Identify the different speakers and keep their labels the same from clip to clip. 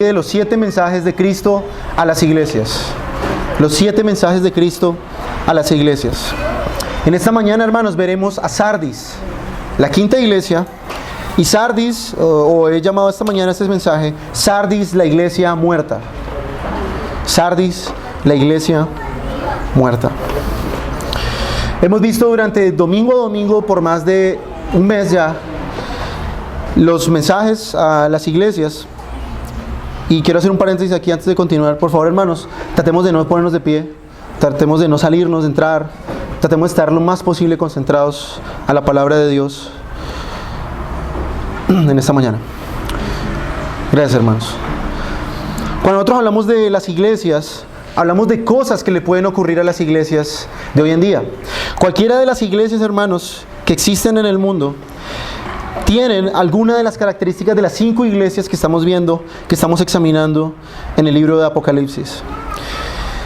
Speaker 1: de los 7 mensajes de Cristo a las iglesias. Los 7 mensajes de Cristo a las iglesias. En esta mañana, hermanos, veremos a Sardis, la quinta iglesia. Y Sardis, o he llamado esta mañana este mensaje, Sardis, la iglesia muerta. Sardis, la iglesia muerta. Hemos visto durante domingo a domingo, por más de un mes ya, los mensajes a las iglesias. Y quiero hacer un paréntesis aquí antes de continuar. Por favor, hermanos, tratemos de no ponernos de pie, tratemos de no salirnos, de entrar, tratemos de estar lo más posible concentrados a la palabra de Dios en esta mañana. Gracias, hermanos. Cuando nosotros hablamos de las iglesias, hablamos de cosas que le pueden ocurrir a las iglesias de hoy en día. Cualquiera de las iglesias, hermanos, que existen en el mundo, tienen alguna de las características de las 5 iglesias que estamos viendo, que estamos examinando en el libro de Apocalipsis.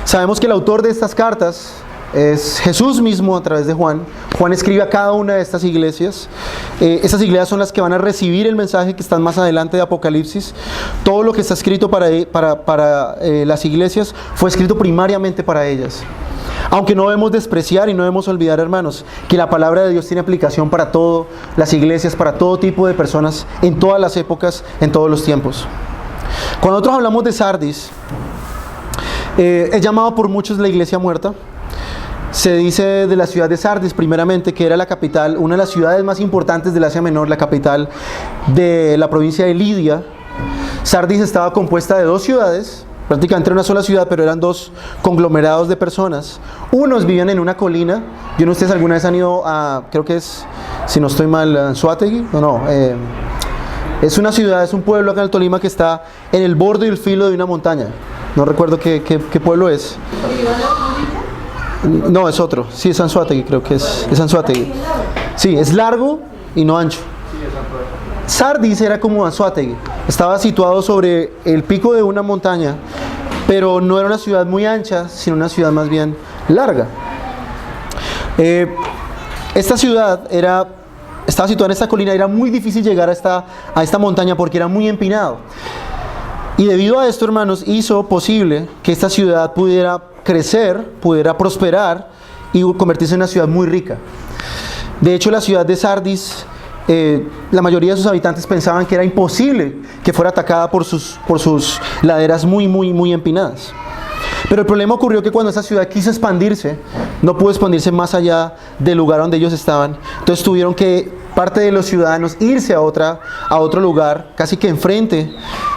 Speaker 1: Sabemos que el autor de estas cartas es Jesús mismo a través de Juan. Juan escribe a cada una de estas iglesias. Estas iglesias son las que van a recibir el mensaje que están más adelante de Apocalipsis. Todo lo que está escrito para las iglesias fue escrito primariamente para ellas. Aunque no debemos despreciar y no debemos olvidar, hermanos, que la palabra de Dios tiene aplicación para todas las iglesias, para todo tipo de personas, en todas las épocas, en todos los tiempos. Cuando nosotros hablamos de Sardis, es llamado por muchos la iglesia muerta. Se dice de la ciudad de Sardis, primeramente, que era la capital, una de las ciudades más importantes del Asia Menor, la capital de la provincia de Lidia. Sardis estaba compuesta de 2 ciudades, prácticamente era una sola ciudad, pero eran 2 conglomerados de personas. Unos vivían en una colina. Yo no sé si ustedes alguna vez han ido a, creo que es, si no estoy mal, Anzoátegui. Es una ciudad, es un pueblo acá en el Tolima que está en el borde y el filo de una montaña. No recuerdo qué pueblo es. No, es otro. Sí, es Anzoátegui, creo que es Anzoátegui. Sí, es largo y no ancho. Sardis era como Anzoátegui. Estaba situado sobre el pico de una montaña, pero no era una ciudad muy ancha, sino una ciudad más bien larga. Esta ciudad estaba situada en esta colina. Era muy difícil llegar a esta montaña porque era muy empinado. Y debido a esto, hermanos, hizo posible que esta ciudad pudiera crecer, pudiera prosperar y convertirse en una ciudad muy rica. De hecho, la ciudad de Sardis, la mayoría de sus habitantes pensaban que era imposible que fuera atacada por sus laderas muy empinadas. Pero el problema ocurrió que cuando esa ciudad quiso expandirse, no pudo expandirse más allá del lugar donde ellos estaban. Entonces tuvieron que, parte de los ciudadanos, irse a otro lugar, casi que enfrente,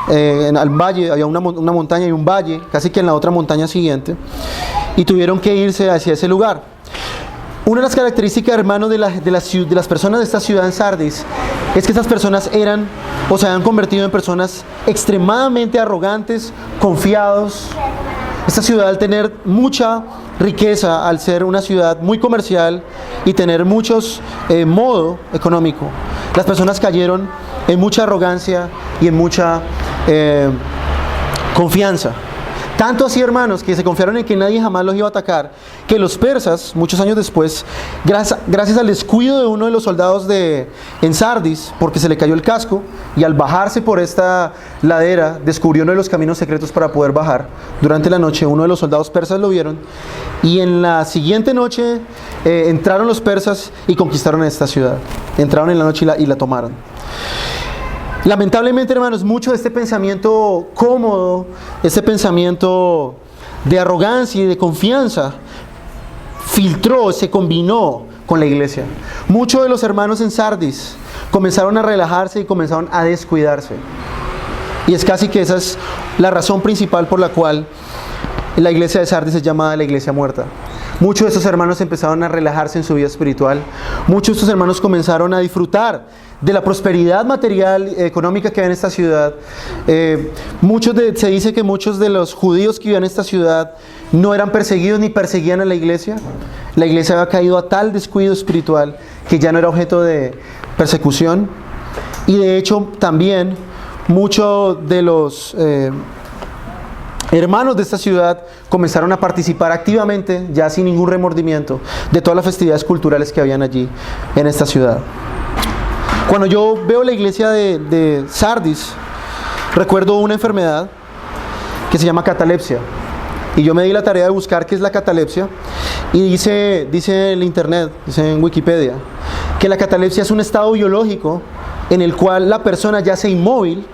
Speaker 1: al valle, había una montaña y un valle, casi que en la otra montaña siguiente, y tuvieron que irse hacia ese lugar. Una de las características, hermanos, de las personas de esta ciudad en Sardis, es que estas personas se habían convertido en personas extremadamente arrogantes, confiados. Esta ciudad, al tener mucha riqueza, al ser una ciudad muy comercial y tener muchos modo económico, las personas cayeron en mucha arrogancia y en mucha confianza. Tanto así, hermanos, que se confiaron en que nadie jamás los iba a atacar, que los persas, muchos años después, gracias al descuido de uno de los soldados en Sardis, porque se le cayó el casco, y al bajarse por esta ladera, descubrió uno de los caminos secretos para poder bajar. Durante la noche, uno de los soldados persas lo vieron, y en la siguiente noche entraron los persas y conquistaron esta ciudad. Entraron en la noche y la tomaron. Lamentablemente, hermanos, mucho de este pensamiento cómodo, este pensamiento de arrogancia y de confianza, se combinó con la iglesia. Muchos de los hermanos en Sardis comenzaron a relajarse y comenzaron a descuidarse. Y es casi que esa es la razón principal por la cual la iglesia de Sardis es llamada la iglesia muerta. Muchos de estos hermanos empezaron a relajarse en su vida espiritual. Muchos de estos hermanos comenzaron a disfrutar de la prosperidad material, económica que hay en esta ciudad. Se dice que muchos de los judíos que vivían en esta ciudad no eran perseguidos ni perseguían a la iglesia. La iglesia había caído a tal descuido espiritual que ya no era objeto de persecución. Y de hecho también muchos de los hermanos de esta ciudad comenzaron a participar activamente, ya sin ningún remordimiento, de todas las festividades culturales que habían allí en esta ciudad. Cuando yo veo la iglesia de Sardis, recuerdo una enfermedad que se llama catalepsia. Y yo me di la tarea de buscar qué es la catalepsia. Y dice el internet, dice en Wikipedia, que la catalepsia es un estado biológico en el cual la persona yace inmóvil,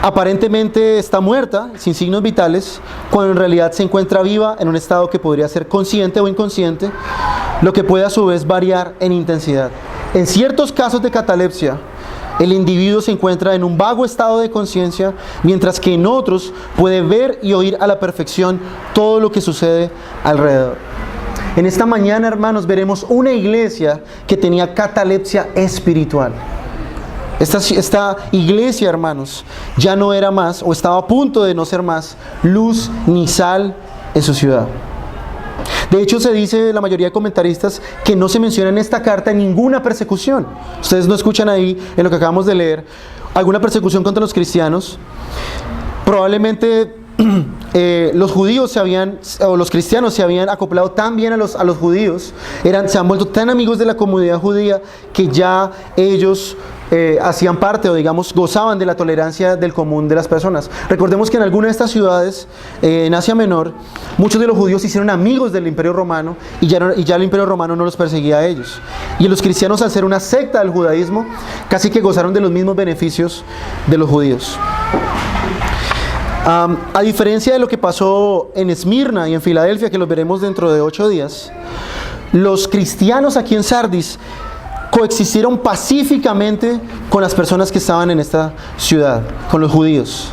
Speaker 1: aparentemente está muerta, sin signos vitales, cuando en realidad se encuentra viva en un estado que podría ser consciente o inconsciente, lo que puede a su vez variar en intensidad. En ciertos casos de catalepsia, el individuo se encuentra en un vago estado de conciencia, mientras que en otros puede ver y oír a la perfección todo lo que sucede alrededor. En esta mañana, hermanos, veremos una iglesia que tenía catalepsia espiritual. Esta iglesia, hermanos, ya no era más, o estaba a punto de no ser más, luz ni sal en su ciudad. De hecho, se dice, la mayoría de comentaristas, que no se menciona en esta carta ninguna persecución. Ustedes no escuchan ahí, en lo que acabamos de leer, alguna persecución contra los cristianos. Probablemente los judíos los cristianos se habían acoplado tan bien a los judíos, se han vuelto tan amigos de la comunidad judía, que ya ellos hacían parte, o digamos, gozaban de la tolerancia del común de las personas. Recordemos que en algunas de estas ciudades, en Asia Menor, muchos de los judíos se hicieron amigos del Imperio Romano, y ya el Imperio Romano no los perseguía a ellos. Y los cristianos, al ser una secta del judaísmo, casi que gozaron de los mismos beneficios de los judíos. A diferencia de lo que pasó en Esmirna y en Filadelfia, que los veremos dentro de 8 días, los cristianos aquí en Sardis coexistieron pacíficamente con las personas que estaban en esta ciudad, con los judíos.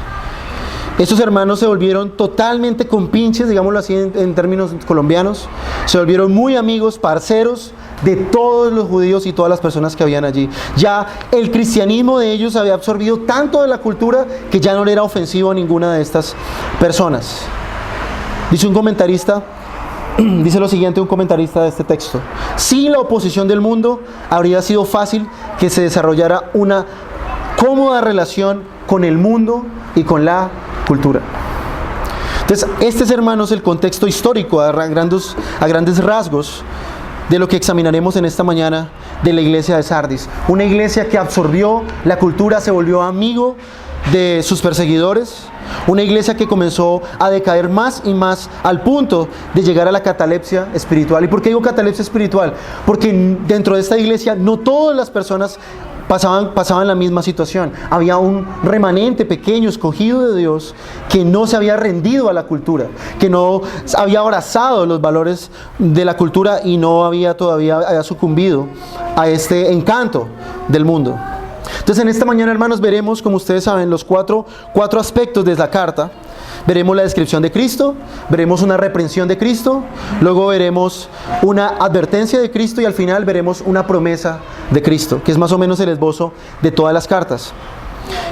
Speaker 1: Estos hermanos se volvieron totalmente compinches, digámoslo así en términos colombianos, se volvieron muy amigos, parceros de todos los judíos y todas las personas que habían allí. Ya el cristianismo de ellos había absorbido tanto de la cultura que ya no le era ofensivo a ninguna de estas personas. Dice un comentarista, dice lo siguiente un comentarista de este texto: sin la oposición del mundo, habría sido fácil que se desarrollara una cómoda relación con el mundo y con la cultura. Entonces, este es, hermanos, el contexto histórico a grandes rasgos de lo que examinaremos en esta mañana de la iglesia de Sardis. Una iglesia que absorbió la cultura, se volvió amigo de sus perseguidores. Una iglesia que comenzó a decaer más y más, al punto de llegar a la catalepsia espiritual. ¿Y por qué digo catalepsia espiritual? Porque dentro de esta iglesia no todas las personas pasaban la misma situación. Había un remanente pequeño, escogido de Dios, que no se había rendido a la cultura, que no había abrazado los valores de la cultura y no había sucumbido a este encanto del mundo. Entonces, en esta mañana, hermanos, veremos, como ustedes saben, los cuatro aspectos de la carta. Veremos la descripción de Cristo, veremos una reprensión de Cristo, luego veremos una advertencia de Cristo y al final veremos una promesa de Cristo, que es más o menos el esbozo de todas las cartas.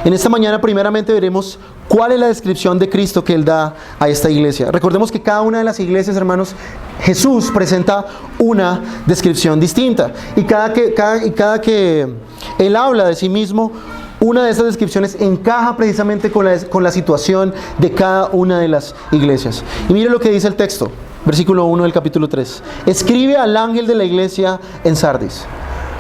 Speaker 1: En esta mañana primeramente veremos cuál es la descripción de Cristo que Él da a esta iglesia. Recordemos que cada una de las iglesias, hermanos, Jesús presenta una descripción distinta. Y cada que Él habla de sí mismo, una de esas descripciones encaja precisamente con la situación de cada una de las iglesias. Y mire lo que dice el texto, versículo 1 del capítulo 3. Escribe al ángel de la iglesia en Sardis.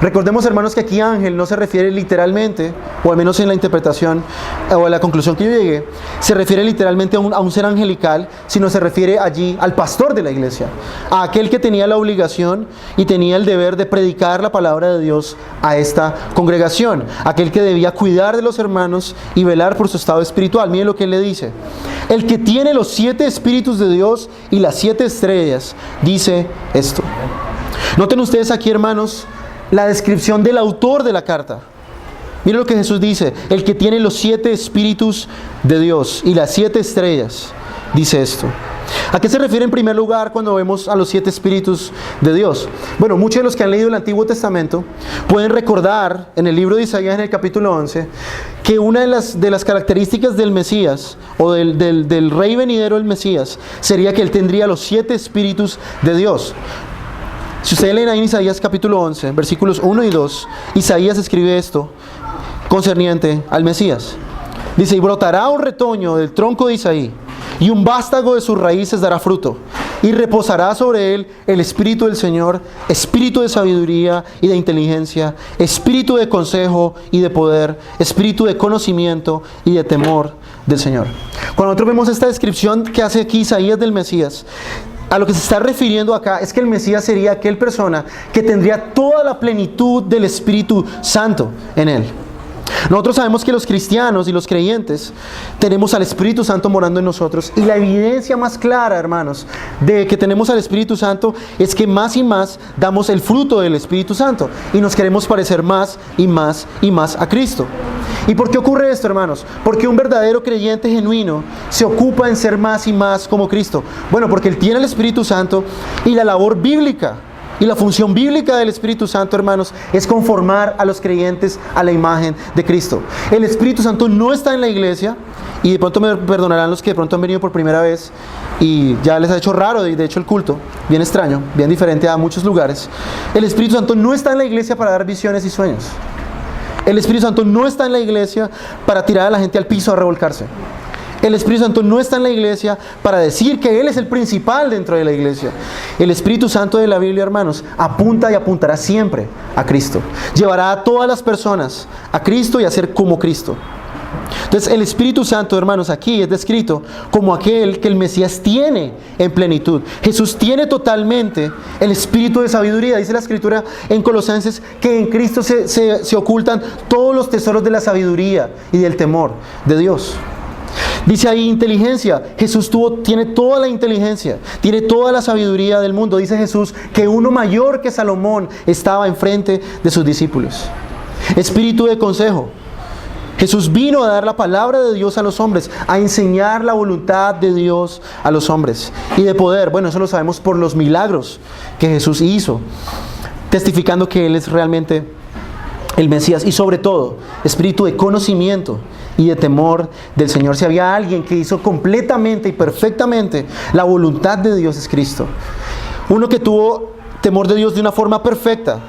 Speaker 1: Recordemos, hermanos, que aquí ángel no se refiere literalmente, o al menos en la interpretación o en la conclusión que yo llegué, se refiere literalmente a un ser angelical, sino se refiere allí al pastor de la iglesia, a aquel que tenía la obligación y tenía el deber de predicar la palabra de Dios a esta congregación, aquel que debía cuidar de los hermanos y velar por su estado espiritual. Miren lo que él le dice: el que tiene los 7 espíritus de Dios y las 7 estrellas dice esto. Noten ustedes aquí, hermanos, la descripción del autor de la carta. Miren lo que Jesús dice: el que tiene los 7 espíritus de Dios y las 7 estrellas dice esto. ¿A qué se refiere en primer lugar cuando vemos a los 7 espíritus de Dios? Bueno, muchos de los que han leído el Antiguo Testamento pueden recordar en el libro de Isaías, en el capítulo 11, que una de las características del Mesías, o del rey venidero del Mesías, sería que él tendría los 7 espíritus de Dios. Si ustedes leen ahí en Isaías capítulo 11, versículos 1 y 2, Isaías escribe esto concerniente al Mesías. Dice, y brotará un retoño del tronco de Isaí, y un vástago de sus raíces dará fruto, y reposará sobre él el Espíritu del Señor, Espíritu de sabiduría y de inteligencia, Espíritu de consejo y de poder, Espíritu de conocimiento y de temor del Señor. Cuando nosotros vemos esta descripción que hace aquí Isaías del Mesías, a lo que se está refiriendo acá es que el Mesías sería aquel persona que tendría toda la plenitud del Espíritu Santo en él. Nosotros sabemos que los cristianos y los creyentes tenemos al Espíritu Santo morando en nosotros, y la evidencia más clara, hermanos, de que tenemos al Espíritu Santo es que más y más damos el fruto del Espíritu Santo y nos queremos parecer más y más y más a Cristo. ¿Y por qué ocurre esto, hermanos? Porque un verdadero creyente genuino se ocupa en ser más y más como Cristo. Bueno, porque él tiene el Espíritu Santo, y la labor bíblica y la función bíblica del Espíritu Santo, hermanos, es conformar a los creyentes a la imagen de Cristo. El Espíritu Santo no está en la iglesia, y de pronto me perdonarán los que de pronto han venido por primera vez y ya les ha hecho raro, y de hecho el culto, bien extraño, bien diferente a muchos lugares. El Espíritu Santo no está en la iglesia para dar visiones y sueños. El Espíritu Santo no está en la iglesia para tirar a la gente al piso a revolcarse. El Espíritu Santo no está en la iglesia para decir que Él es el principal dentro de la iglesia. El Espíritu Santo de la Biblia, hermanos, apunta y apuntará siempre a Cristo. Llevará a todas las personas a Cristo y a ser como Cristo. Entonces el Espíritu Santo, hermanos, aquí es descrito como aquel que el Mesías tiene en plenitud. Jesús tiene totalmente el espíritu de sabiduría. Dice la Escritura en Colosenses que en Cristo se ocultan todos los tesoros de la sabiduría y del temor de Dios. Dice ahí inteligencia. Jesús tiene toda la inteligencia, tiene toda la sabiduría del mundo. Dice Jesús que uno mayor que Salomón estaba enfrente de sus discípulos. Espíritu de consejo. Jesús vino a dar la palabra de Dios a los hombres, a enseñar la voluntad de Dios a los hombres. Y de poder, bueno, eso lo sabemos por los milagros que Jesús hizo, testificando que Él es realmente el Mesías. Y sobre todo, espíritu de conocimiento y de temor del Señor. Si había alguien que hizo completamente y perfectamente la voluntad de Dios, es Cristo. Uno que tuvo temor de Dios de una forma perfecta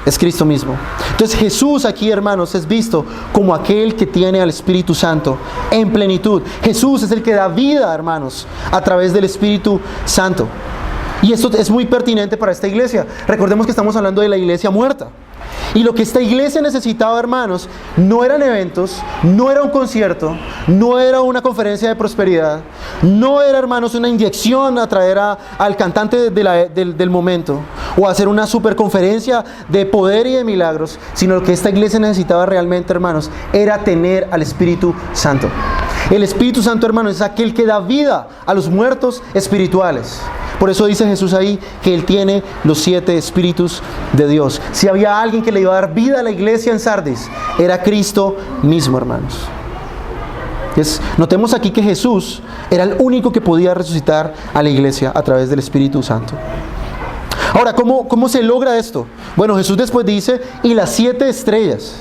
Speaker 1: es Cristo mismo. Entonces Jesús aquí, hermanos, es visto como aquel que tiene al Espíritu Santo en plenitud. Jesús es el que da vida, hermanos, a través del Espíritu Santo. Y esto es muy pertinente para esta iglesia. Recordemos que estamos hablando de la iglesia muerta. Y lo que esta iglesia necesitaba, hermanos, no eran eventos, no era un concierto, no era una conferencia de prosperidad, no era, hermanos, una inyección a traer al cantante del momento, o hacer una superconferencia de poder y de milagros, sino lo que esta iglesia necesitaba realmente, hermanos, era tener al Espíritu Santo. El Espíritu Santo, hermanos, es aquel que da vida a los muertos espirituales. Por eso dice Jesús ahí que Él tiene los 7 espíritus de Dios. Si había alguien que le iba a dar vida a la iglesia en Sardis, era Cristo mismo, hermanos. Notemos aquí que Jesús era el único que podía resucitar a la iglesia a través del Espíritu Santo. Ahora, ¿cómo se logra esto? Bueno, Jesús después dice, y las 7 estrellas.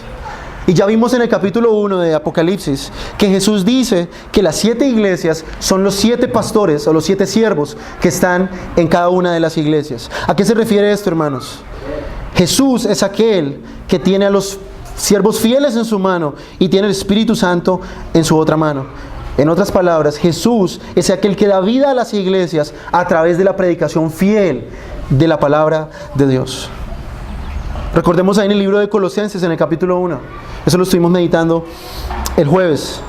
Speaker 1: Y ya vimos en el capítulo 1 de Apocalipsis que Jesús dice que las 7 iglesias son los 7 pastores o los 7 siervos que están en cada una de las iglesias. ¿A qué se refiere esto, hermanos? Jesús es aquel que tiene a los siervos fieles en su mano y tiene el Espíritu Santo en su otra mano. En otras palabras, Jesús es aquel que da vida a las iglesias a través de la predicación fiel de la palabra de Dios. Recordemos ahí en el libro de Colosenses, en el capítulo 1. Eso lo estuvimos meditando el jueves.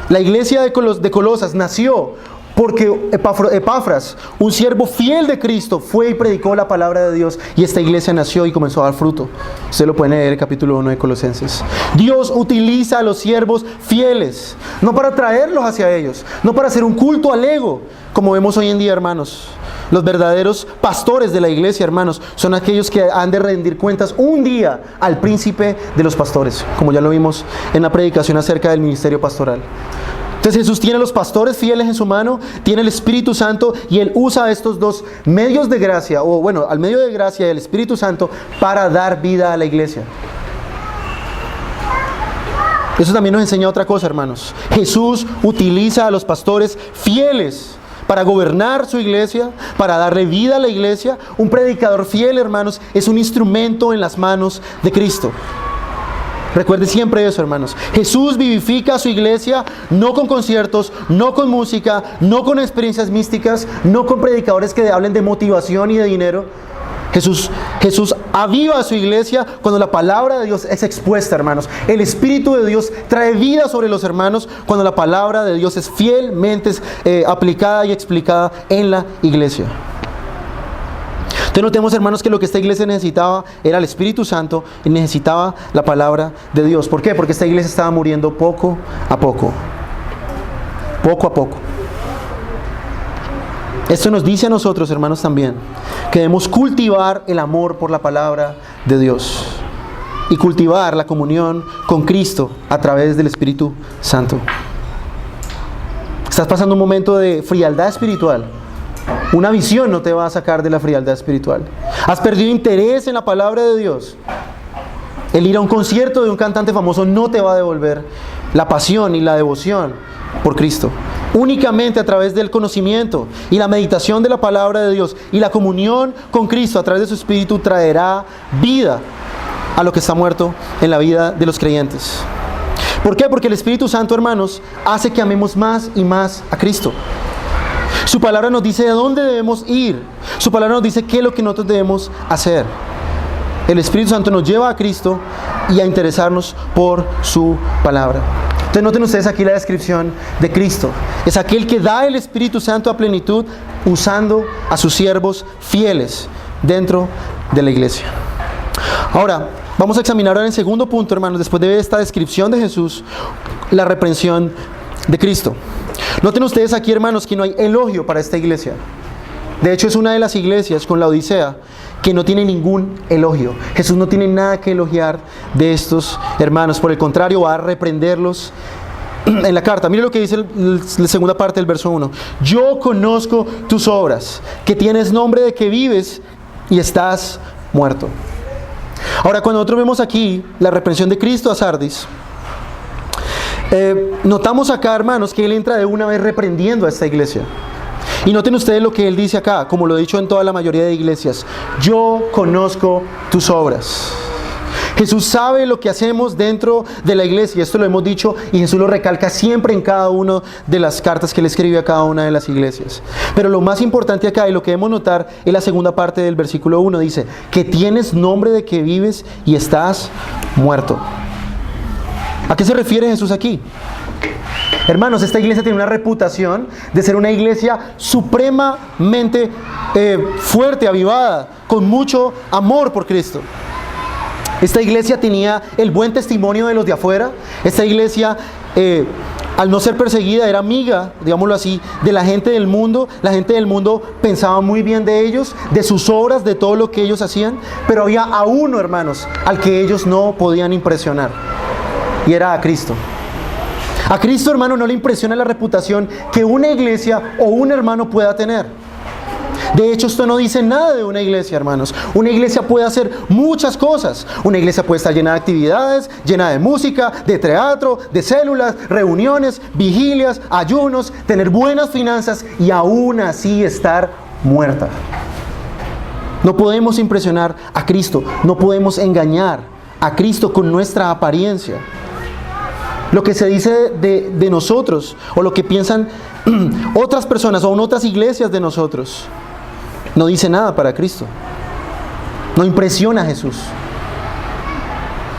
Speaker 1: La iglesia de Colosas nació porque Epafras, un siervo fiel de Cristo, fue y predicó la palabra de Dios, y esta iglesia nació y comenzó a dar fruto. Usted lo puede leer en el capítulo 1 de Colosenses. Dios utiliza a los siervos fieles, no para traerlos hacia ellos, no para hacer un culto al ego, como vemos hoy en día, hermanos. Los verdaderos pastores de la iglesia, hermanos, son aquellos que han de rendir cuentas un día al príncipe de los pastores, como ya lo vimos en la predicación acerca del ministerio pastoral. Entonces Jesús tiene a los pastores fieles en su mano, tiene el Espíritu Santo, y Él usa estos dos medios de gracia, o bueno, al medio de gracia y el Espíritu Santo, para dar vida a la iglesia. Eso también nos enseña otra cosa, hermanos. Jesús utiliza a los pastores fieles para gobernar su iglesia, para darle vida a la iglesia. Un predicador fiel, hermanos, es un instrumento en las manos de Cristo. Recuerde siempre eso, hermanos. Jesús vivifica a su iglesia no con conciertos, no con música, no con experiencias místicas, no con predicadores que hablen de motivación y de dinero. Jesús aviva a su iglesia cuando la palabra de Dios es expuesta, hermanos. El Espíritu de Dios trae vida sobre los hermanos cuando la palabra de Dios es fielmente aplicada y explicada en la iglesia. Entonces notemos, hermanos, que lo que esta iglesia necesitaba era el Espíritu Santo y necesitaba la palabra de Dios. ¿Por qué? Porque esta iglesia estaba muriendo poco a poco. Poco a poco. Esto nos dice a nosotros, hermanos, también que debemos cultivar el amor por la palabra de Dios y cultivar la comunión con Cristo a través del Espíritu Santo. Estás pasando un momento de frialdad espiritual. Una visión no te va a sacar de la frialdad espiritual. Has perdido interés en la palabra de Dios. El ir a un concierto de un cantante famoso no te va a devolver la pasión y la devoción por Cristo. Únicamente a través del conocimiento y la meditación de la palabra de Dios y la comunión con Cristo a través de su Espíritu traerá vida a lo que está muerto en la vida de los creyentes. ¿Por qué? Porque el Espíritu Santo, hermanos, hace que amemos más y más a Cristo. Su palabra nos dice de dónde debemos ir. Su palabra nos dice qué es lo que nosotros debemos hacer. El Espíritu Santo nos lleva a Cristo y a interesarnos por su palabra. Entonces noten ustedes aquí la descripción de Cristo. Es aquel que da el Espíritu Santo a plenitud usando a sus siervos fieles dentro de la iglesia. Ahora, vamos a examinar ahora en el segundo punto, hermanos, después de esta descripción de Jesús, la reprensión de Cristo. Noten ustedes aquí, hermanos, que no hay elogio para esta iglesia. De hecho, es una de las iglesias con la Odisea que no tiene ningún elogio. Jesús no tiene nada que elogiar de estos hermanos. Por el contrario, va a reprenderlos en la carta. Mire lo que dice la segunda parte del verso 1. Yo conozco tus obras, que tienes nombre de que vives y estás muerto. Ahora, cuando nosotros vemos aquí la reprensión de Cristo a Sardis, notamos acá, hermanos, que Él entra de una vez reprendiendo a esta iglesia. Y noten ustedes lo que Él dice acá, como lo he dicho en toda la mayoría de iglesias. Yo conozco tus obras. Jesús sabe lo que hacemos dentro de la iglesia. Esto lo hemos dicho y Jesús lo recalca siempre en cada una de las cartas que Él escribe a cada una de las iglesias. Pero lo más importante acá y lo que debemos notar es la segunda parte del versículo 1. Dice, que tienes nombre de que vives y estás muerto. ¿A qué se refiere Jesús aquí? Hermanos, esta iglesia tiene una reputación de ser una iglesia supremamente fuerte, avivada, con mucho amor por Cristo. Esta iglesia tenía el buen testimonio de los de afuera. Esta iglesia, al no ser perseguida, era amiga, digámoslo así, de la gente del mundo. La gente del mundo pensaba muy bien de ellos, de sus obras, de todo lo que ellos hacían. Pero había a uno, hermanos, al que ellos no podían impresionar. Y era a Cristo. A Cristo, hermano, no le impresiona la reputación que una iglesia o un hermano pueda tener. De hecho, esto no dice nada de una iglesia, hermanos. Una iglesia puede hacer muchas cosas. Una iglesia puede estar llena de actividades, llena de música, de teatro, de células, reuniones, vigilias, ayunos, tener buenas finanzas y aún así estar muerta. No podemos impresionar a Cristo. No podemos engañar a Cristo con nuestra apariencia. Lo que se dice de nosotros o lo que piensan otras personas o en otras iglesias de nosotros no dice nada para Cristo. No impresiona a Jesús.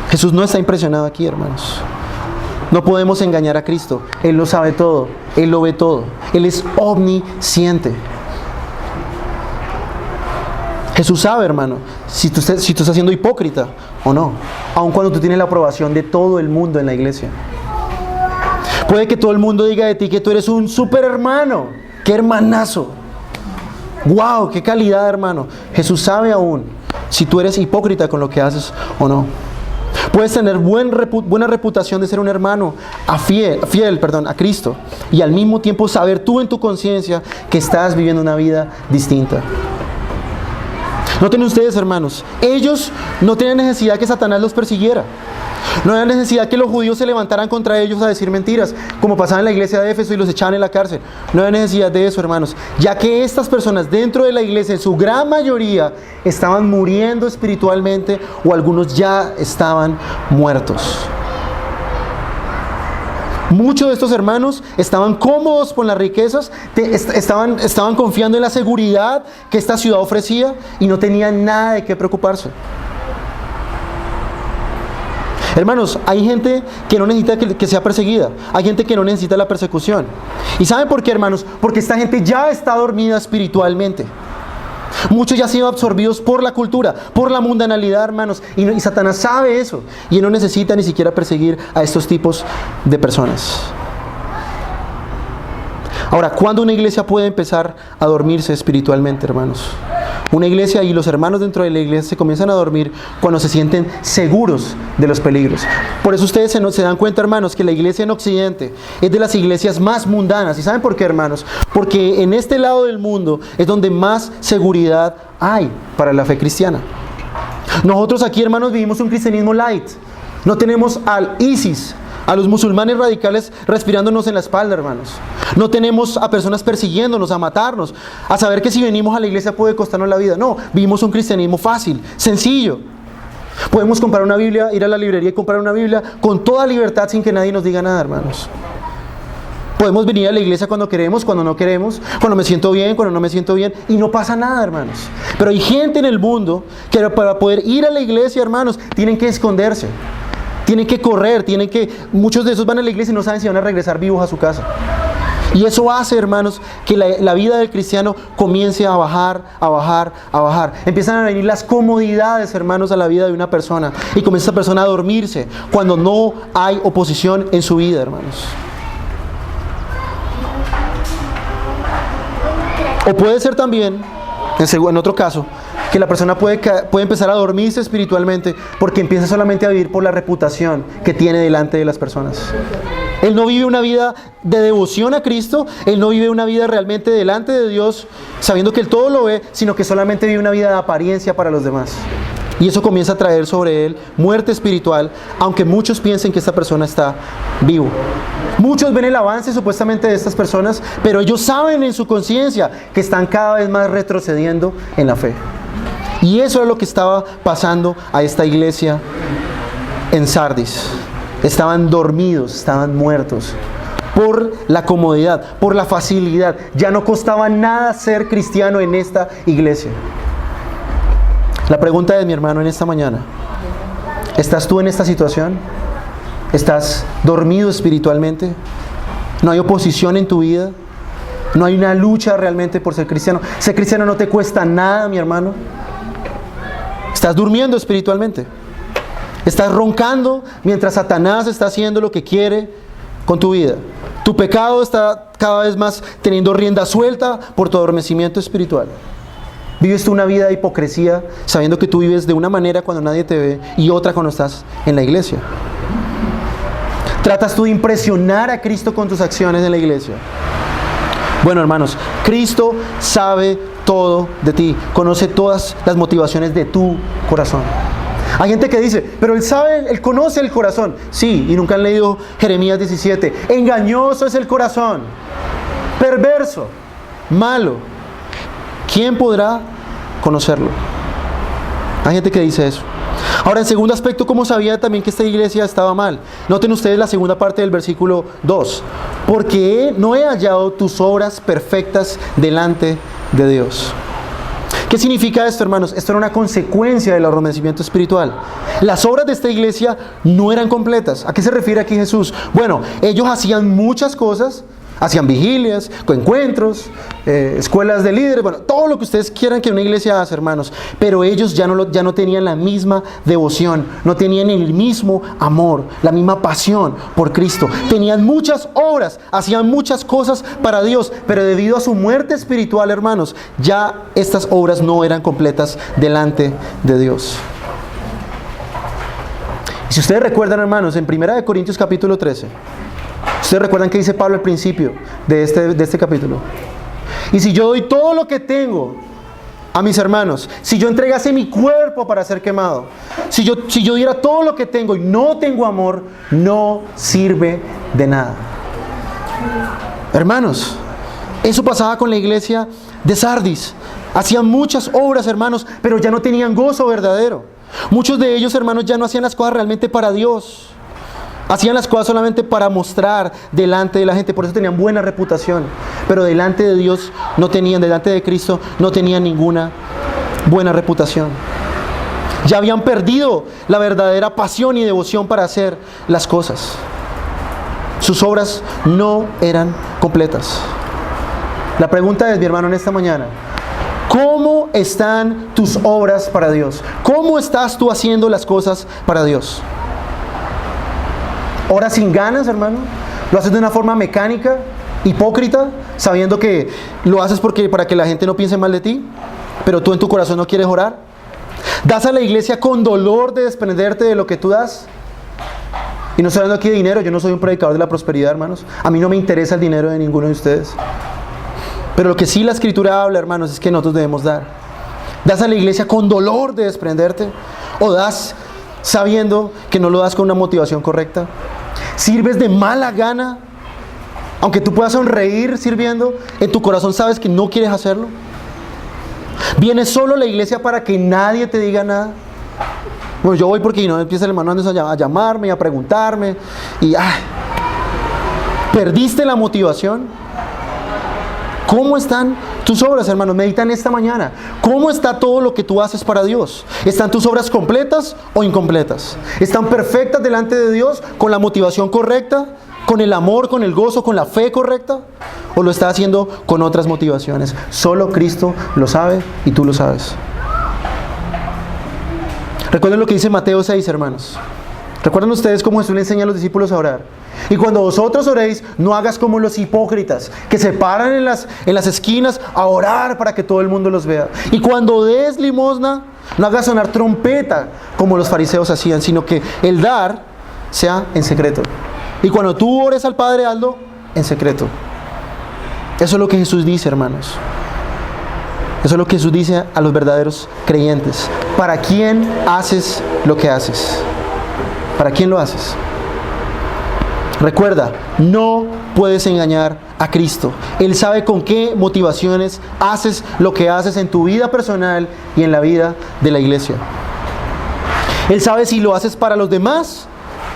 Speaker 1: Jesús no está impresionado aquí, hermanos. No podemos engañar a Cristo. Él lo sabe todo. Él lo ve todo. Él es omnisciente. Jesús sabe, hermano, si tú estás siendo hipócrita o no, aun cuando tú tienes la aprobación de todo el mundo en la iglesia. Puede que todo el mundo diga de ti que tú eres un super hermano. ¡Qué hermanazo! ¡Wow! ¡Qué calidad, hermano! Jesús sabe aún si tú eres hipócrita con lo que haces o no. Puedes tener buena reputación de ser un hermano fiel a Cristo y al mismo tiempo saber tú en tu conciencia que estás viviendo una vida distinta. Noten ustedes, hermanos, ellos no tenían necesidad que Satanás los persiguiera. No había necesidad que los judíos se levantaran contra ellos a decir mentiras, como pasaba en la iglesia de Éfeso y los echaban en la cárcel. No había necesidad de eso, hermanos, ya que estas personas dentro de la iglesia, en su gran mayoría, estaban muriendo espiritualmente o algunos ya estaban muertos. Muchos de estos hermanos estaban cómodos con las riquezas, estaban confiando en la seguridad que esta ciudad ofrecía y no tenían nada de qué preocuparse. Hermanos, hay gente que no necesita que sea perseguida, hay gente que no necesita la persecución. ¿Y saben por qué, hermanos? Porque esta gente ya está dormida espiritualmente. Muchos ya han sido absorbidos por la cultura, por la mundanalidad, hermanos, y Satanás sabe eso, y él no necesita ni siquiera perseguir a estos tipos de personas. Ahora, ¿cuándo una iglesia puede empezar a dormirse espiritualmente, hermanos? Una iglesia y los hermanos dentro de la iglesia se comienzan a dormir cuando se sienten seguros de los peligros. Por eso ustedes se dan cuenta, hermanos, que la iglesia en Occidente es de las iglesias más mundanas. ¿Y saben por qué, hermanos? Porque en este lado del mundo es donde más seguridad hay para la fe cristiana. Nosotros aquí, hermanos, vivimos un cristianismo light. No tenemos al ISIS, a los musulmanes radicales respirándonos en la espalda, hermanos. No tenemos a personas persiguiéndonos, a matarnos, a saber que si venimos a la iglesia puede costarnos la vida. No, vivimos un cristianismo fácil, sencillo. Podemos comprar una Biblia, ir a la librería y comprar una Biblia con toda libertad sin que nadie nos diga nada, hermanos. Podemos venir a la iglesia cuando queremos, cuando no queremos, cuando me siento bien, cuando no me siento bien, y no pasa nada, hermanos. Pero hay gente en el mundo que para poder ir a la iglesia, hermanos, tienen que esconderse. Tienen que correr, muchos de esos van a la iglesia y no saben si van a regresar vivos a su casa. Y eso hace, hermanos, que la vida del cristiano comience a bajar, a bajar, a bajar. Empiezan a venir las comodidades, hermanos, a la vida de una persona. Y comienza esa persona a dormirse cuando no hay oposición en su vida, hermanos. O puede ser también, en otro caso, que la persona puede empezar a dormirse espiritualmente porque empieza solamente a vivir por la reputación que tiene delante de las personas. Él no vive una vida de devoción a Cristo, él no vive una vida realmente delante de Dios, sabiendo que él todo lo ve, sino que solamente vive una vida de apariencia para los demás. Y eso comienza a traer sobre él muerte espiritual, aunque muchos piensen que esta persona está vivo. Muchos ven el avance supuestamente de estas personas, pero ellos saben en su conciencia que están cada vez más retrocediendo en la fe. Y eso es lo que estaba pasando a esta iglesia en Sardis. Estaban dormidos, estaban muertos por la comodidad, por la facilidad. Ya no costaba nada ser cristiano en esta iglesia. La pregunta es, mi hermano, en esta mañana: ¿estás tú en esta situación? ¿Estás dormido espiritualmente? ¿No hay oposición en tu vida? ¿No hay una lucha realmente por ser cristiano? Ser cristiano no te cuesta nada, mi hermano. Estás durmiendo espiritualmente. Estás roncando mientras Satanás está haciendo lo que quiere con tu vida. Tu pecado está cada vez más teniendo rienda suelta por tu adormecimiento espiritual. Vives tú una vida de hipocresía sabiendo que tú vives de una manera cuando nadie te ve y otra cuando estás en la iglesia. ¿Tratas tú de impresionar a Cristo con tus acciones en la iglesia? Bueno, hermanos, Cristo sabe todo de ti, conoce todas las motivaciones de tu corazón. Hay gente que dice, pero Él conoce el corazón. Sí, y nunca han leído Jeremías 17. Engañoso es el corazón, perverso, malo. ¿Quién podrá conocerlo? Hay gente que dice eso. Ahora, en segundo aspecto, ¿cómo sabía también que esta iglesia estaba mal? Noten ustedes la segunda parte del versículo 2. Porque no he hallado tus obras perfectas delante de Dios. ¿Qué significa esto, hermanos? Esto era una consecuencia del adormecimiento espiritual. Las obras de esta iglesia no eran completas. ¿A qué se refiere aquí Jesús? Bueno, ellos hacían muchas cosas. Hacían vigilias, encuentros, escuelas de líderes, bueno, todo lo que ustedes quieran que una iglesia haga, hermanos. Pero ellos ya no tenían la misma devoción, no tenían el mismo amor, la misma pasión por Cristo. Tenían muchas obras, hacían muchas cosas para Dios, pero debido a su muerte espiritual, hermanos, ya estas obras no eran completas delante de Dios. Y si ustedes recuerdan, hermanos, en 1 Corintios capítulo 13, ustedes recuerdan que dice Pablo al principio de este capítulo. Y si yo doy todo lo que tengo a mis hermanos, si yo entregase mi cuerpo para ser quemado, si yo diera todo lo que tengo y no tengo amor, no sirve de nada. Hermanos, eso pasaba con la iglesia de Sardis. Hacían muchas obras, hermanos, pero ya no tenían gozo verdadero. Muchos de ellos, hermanos, ya no hacían las cosas realmente para Dios. Hacían las cosas solamente para mostrar delante de la gente. Por eso tenían buena reputación. Pero delante de Dios no tenían, delante de Cristo no tenían ninguna buena reputación. Ya habían perdido la verdadera pasión y devoción para hacer las cosas. Sus obras no eran completas. La pregunta es, mi hermano, en esta mañana: ¿cómo están tus obras para Dios? ¿Cómo estás tú haciendo las cosas para Dios? ¿Oras sin ganas, hermano? ¿Lo haces de una forma mecánica, hipócrita, sabiendo que lo haces para que la gente no piense mal de ti, pero tú en tu corazón no quieres orar? ¿Das a la iglesia con dolor de desprenderte de lo que tú das? Y no estoy hablando aquí de dinero. Yo no soy un predicador de la prosperidad, hermanos. A mí no me interesa el dinero de ninguno de ustedes. Pero lo que sí la Escritura habla, hermanos, es que nosotros debemos dar. ¿Das a la iglesia con dolor de desprenderte? ¿O das sabiendo que no lo das con una motivación correcta? ¿Sirves de mala gana? Aunque tú puedas sonreír sirviendo, en tu corazón sabes que no quieres hacerlo. ¿Vienes solo a la iglesia para que nadie te diga nada? Bueno, yo voy porque no empieza el hermano a llamarme y a preguntarme. Y ¿perdiste la motivación? ¿Cómo están tus obras, hermanos? Meditan esta mañana. ¿Cómo está todo lo que tú haces para Dios? ¿Están tus obras completas o incompletas? ¿Están perfectas delante de Dios, con la motivación correcta, con el amor, con el gozo, con la fe correcta? ¿O lo estás haciendo con otras motivaciones? Solo Cristo lo sabe y tú lo sabes. Recuerden lo que dice Mateo 6, hermanos. ¿Recuerdan ustedes cómo Jesús le enseña a los discípulos a orar? Y cuando vosotros oréis, no hagas como los hipócritas, que se paran en las esquinas a orar para que todo el mundo los vea. Y cuando des limosna, no hagas sonar trompeta como los fariseos hacían, sino que el dar sea en secreto. Y cuando tú ores al Padre, hazlo en secreto. Eso es lo que Jesús dice, hermanos. Eso es lo que Jesús dice a los verdaderos creyentes. ¿Para quién haces lo que haces? ¿Para quién lo haces? Recuerda, no puedes engañar a Cristo. Él sabe con qué motivaciones haces lo que haces en tu vida personal y en la vida de la iglesia. Él sabe si lo haces para los demás,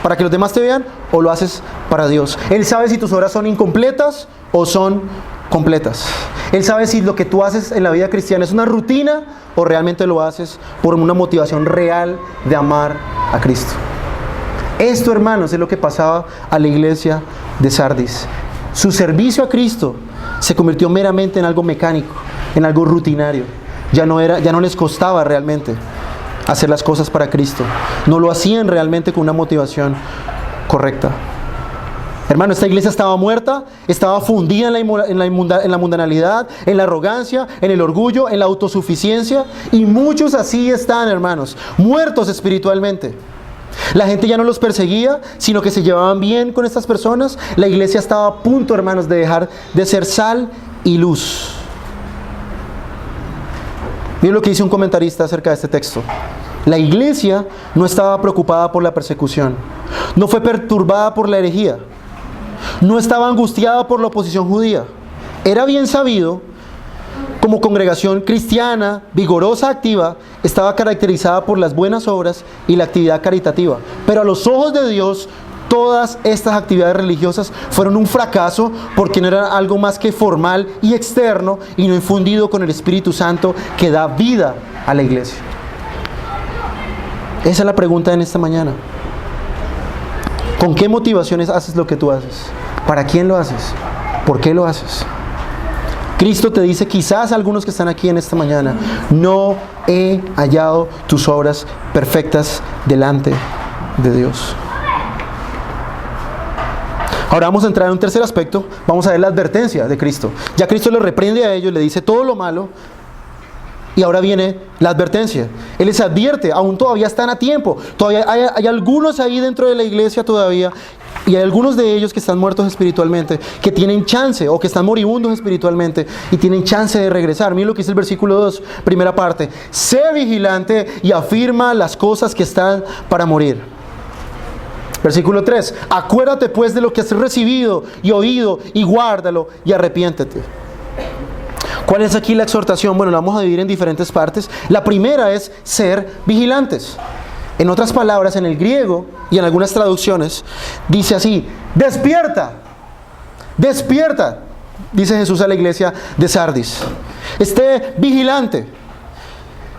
Speaker 1: para que los demás te vean, o lo haces para Dios. Él sabe si tus obras son incompletas o son completas. Él sabe si lo que tú haces en la vida cristiana es una rutina o realmente lo haces por una motivación real de amar a Cristo. Esto, hermanos, es lo que pasaba a la iglesia de Sardis. Su servicio a Cristo se convirtió meramente en algo mecánico, en algo rutinario. Ya no les costaba realmente hacer las cosas para Cristo. No lo hacían realmente con una motivación correcta. Hermano, esta iglesia estaba muerta, estaba fundida en la mundanalidad, en la arrogancia, en el orgullo, en la autosuficiencia. Y muchos así están, hermanos, muertos espiritualmente. La gente ya no los perseguía, sino que se llevaban bien con estas personas. La iglesia estaba a punto, hermanos, de dejar de ser sal y luz. Miren lo que dice un comentarista acerca de este texto. La iglesia no estaba preocupada por la persecución, no fue perturbada por la herejía, no estaba angustiada por la oposición judía. Era bien sabido, como congregación cristiana, vigorosa, activa, estaba caracterizada por las buenas obras y la actividad caritativa. Pero a los ojos de Dios, todas estas actividades religiosas fueron un fracaso porque no eran algo más que formal y externo y no infundido con el Espíritu Santo que da vida a la iglesia. Esa es la pregunta en esta mañana. ¿Con qué motivaciones haces lo que tú haces? ¿Para quién lo haces? ¿Por qué lo haces? Cristo te dice, quizás algunos que están aquí en esta mañana, no he hallado tus obras perfectas delante de Dios. Ahora vamos a entrar en un tercer aspecto. Vamos a ver la advertencia de Cristo. Ya Cristo les reprende a ellos, le dice todo lo malo. Y ahora viene la advertencia. Él les advierte, aún todavía están a tiempo. Todavía hay algunos ahí dentro de la iglesia todavía. Y hay algunos de ellos que están muertos espiritualmente, que tienen chance, o que están moribundos espiritualmente, y tienen chance de regresar. Miren lo que dice el versículo 2, primera parte. Sé vigilante y afirma las cosas que están para morir. Versículo 3. Acuérdate pues de lo que has recibido y oído, y guárdalo, y arrepiéntete. ¿Cuál es aquí la exhortación? Bueno, la vamos a dividir en diferentes partes. La primera es ser vigilantes. En otras palabras, en el griego y en algunas traducciones, dice así: despierta, despierta, dice Jesús a la iglesia de Sardis. Esté vigilante,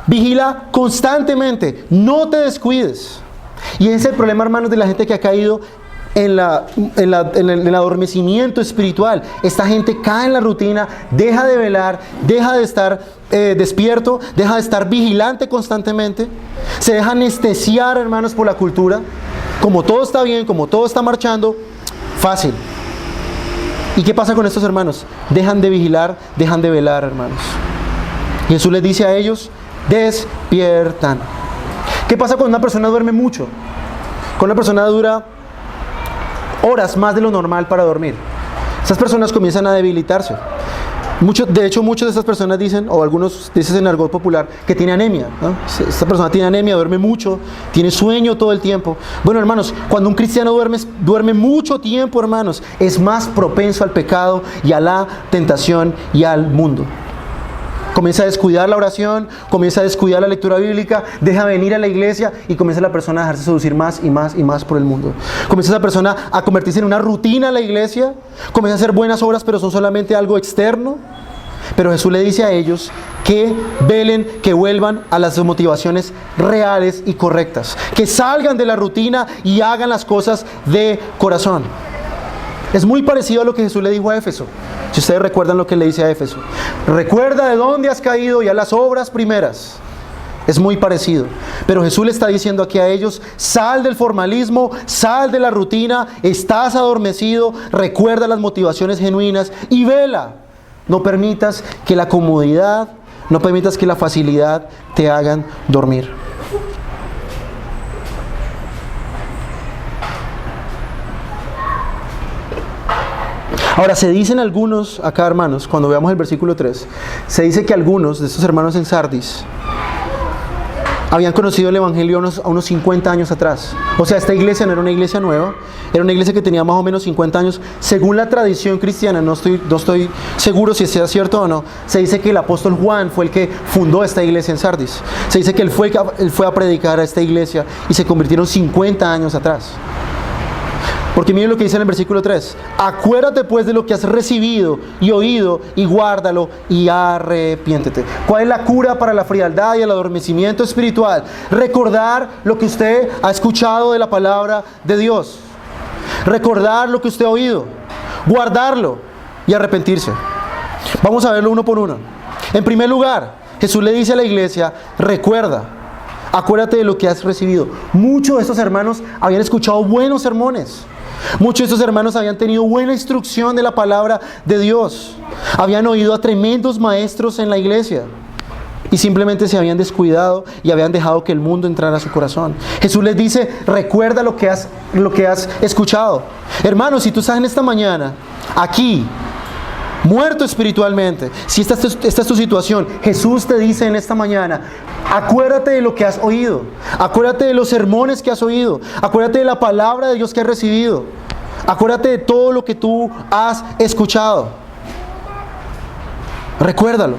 Speaker 1: vigila constantemente, no te descuides. Y ese es el problema, hermanos, de la gente que ha caído en el adormecimiento espiritual. Esta gente cae en la rutina, deja de velar, deja de estar despierto, deja de estar vigilante constantemente, se deja anestesiar, hermanos, por la cultura. Como todo está bien, como todo está marchando, fácil. ¿Y qué pasa con estos hermanos? Dejan de vigilar, dejan de velar, hermanos. Y Jesús les dice a ellos: despiertan. ¿Qué pasa cuando una persona duerme mucho? Cuando una persona dura horas más de lo normal para dormir, esas personas comienzan a debilitarse. De hecho, muchas de estas personas dicen, o algunos dicen en argot popular, que tiene anemia, ¿no? Esta persona tiene anemia, duerme mucho, tiene sueño todo el tiempo. Bueno, hermanos, cuando un cristiano duerme mucho tiempo, hermanos, es más propenso al pecado y a la tentación y al mundo. Comienza a descuidar la oración, comienza a descuidar la lectura bíblica, deja venir a la iglesia y comienza la persona a dejarse seducir más y más y más por el mundo. Comienza esa persona a convertirse en una rutina a la iglesia, comienza a hacer buenas obras pero son solamente algo externo. Pero Jesús le dice a ellos que velen, que vuelvan a las motivaciones reales y correctas, que salgan de la rutina y hagan las cosas de corazón. Es muy parecido a lo que Jesús le dijo a Éfeso. Si ustedes recuerdan lo que le dice a Éfeso: recuerda de dónde has caído y a las obras primeras. Es muy parecido. Pero Jesús le está diciendo aquí a ellos: sal del formalismo, sal de la rutina, estás adormecido, recuerda las motivaciones genuinas y vela. No permitas que la comodidad, no permitas que la facilidad te hagan dormir. Ahora, se dicen algunos, acá hermanos, cuando veamos el versículo 3, se dice que algunos de estos hermanos en Sardis habían conocido el Evangelio a unos 50 años atrás. O sea, esta iglesia no era una iglesia nueva, era una iglesia que tenía más o menos 50 años. Según la tradición cristiana, no estoy seguro si sea cierto o no, se dice que el apóstol Juan fue el que fundó esta iglesia en Sardis. Se dice que él fue a predicar a esta iglesia y se convirtieron 50 años atrás. Porque miren lo que dice en el versículo 3. Acuérdate pues de lo que has recibido y oído y guárdalo y arrepiéntete. ¿Cuál es la cura para la frialdad y el adormecimiento espiritual? Recordar lo que usted ha escuchado de la palabra de Dios. Recordar lo que usted ha oído. Guardarlo y arrepentirse. Vamos a verlo uno por uno. En primer lugar, Jesús le dice a la iglesia: recuerda. Acuérdate de lo que has recibido. Muchos de estos hermanos habían escuchado buenos sermones. Muchos de estos hermanos habían tenido buena instrucción de la palabra de Dios. Habían oído a tremendos maestros en la iglesia. Y simplemente se habían descuidado y habían dejado que el mundo entrara a su corazón. Jesús les dice: recuerda lo que has escuchado. Hermanos, si tú estás en esta mañana aquí, muerto espiritualmente, si esta es tu situación, Jesús te dice en esta mañana: acuérdate de lo que has oído, acuérdate de los sermones que has oído, acuérdate de la palabra de Dios que has recibido, acuérdate de todo lo que tú has escuchado. Recuérdalo,